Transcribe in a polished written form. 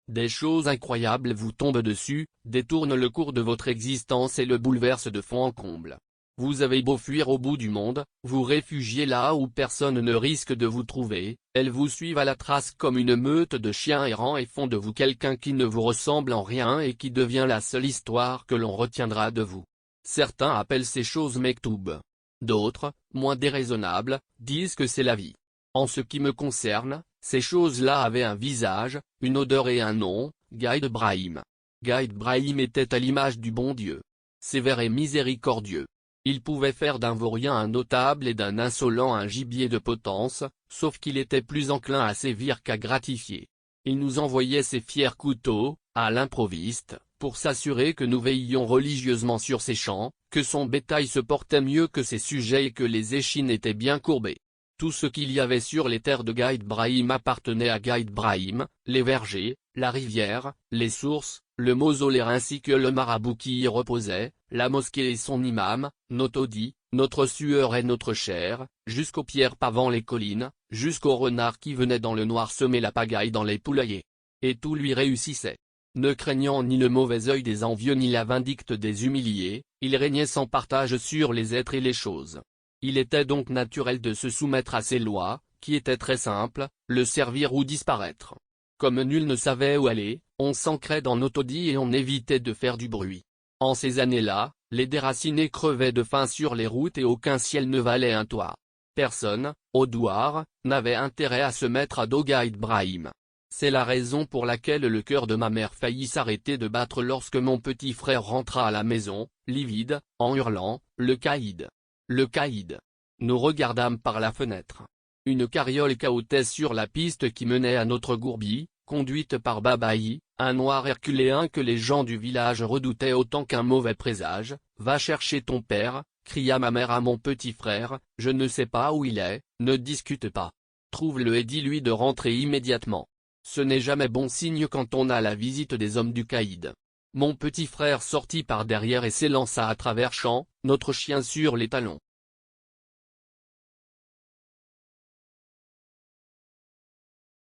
Des choses incroyables vous tombent dessus, détournent le cours de votre existence et le bouleversent de fond en comble. Vous avez beau fuir au bout du monde, vous réfugier là où personne ne risque de vous trouver, elles vous suivent à la trace comme une meute de chiens errants et font de vous quelqu'un qui ne vous ressemble en rien et qui devient la seule histoire que l'on retiendra de vous. Certains appellent ces choses Mektoub. D'autres, moins déraisonnables, disent que c'est la vie. En ce qui me concerne, ces choses-là avaient un visage, une odeur et un nom, Guide Brahim. Guide Brahim était à l'image du bon Dieu. Sévère et miséricordieux. Il pouvait faire d'un vaurien un notable et d'un insolent un gibier de potence, sauf qu'il était plus enclin à sévir qu'à gratifier. Il nous envoyait ses fiers couteaux, à l'improviste, pour s'assurer que nous veillions religieusement sur ses champs, que son bétail se portait mieux que ses sujets et que les échines étaient bien courbées. Tout ce qu'il y avait sur les terres de Guide Brahim appartenait à Guide Brahim, les vergers, la rivière, les sources, le mausolée ainsi que le marabout qui y reposait, la mosquée et son imam, nos taudis, notre sueur et notre chair, jusqu'aux pierres pavant les collines, jusqu'aux renards qui venaient dans le noir semer la pagaille dans les poulaillers. Et tout lui réussissait. Ne craignant ni le mauvais œil des envieux ni la vindicte des humiliés, il régnait sans partage sur les êtres et les choses. Il était donc naturel de se soumettre à ses lois, qui étaient très simples, le servir ou disparaître. Comme nul ne savait où aller, on s'ancrait dans nos taudis et on évitait de faire du bruit. En ces années-là, les déracinés crevaient de faim sur les routes et aucun ciel ne valait un toit. Personne, au douar, n'avait intérêt à se mettre à dos Guide Brahim. C'est la raison pour laquelle le cœur de ma mère faillit s'arrêter de battre lorsque mon petit frère rentra à la maison, livide, en hurlant, « Le caïd ! Le caïd !» Nous regardâmes par la fenêtre. Une carriole cahotait sur la piste qui menait à notre gourbi, conduite par Babaï, un noir herculéen que les gens du village redoutaient autant qu'un mauvais présage. « Va chercher ton père !» cria ma mère à mon petit frère, « je ne sais pas où il est, ne discute pas. Trouve-le et dis-lui de rentrer immédiatement. Ce n'est jamais bon signe quand on a la visite des hommes du caïd. » Mon petit frère sortit par derrière et s'élança à travers champs, notre chien sur les talons.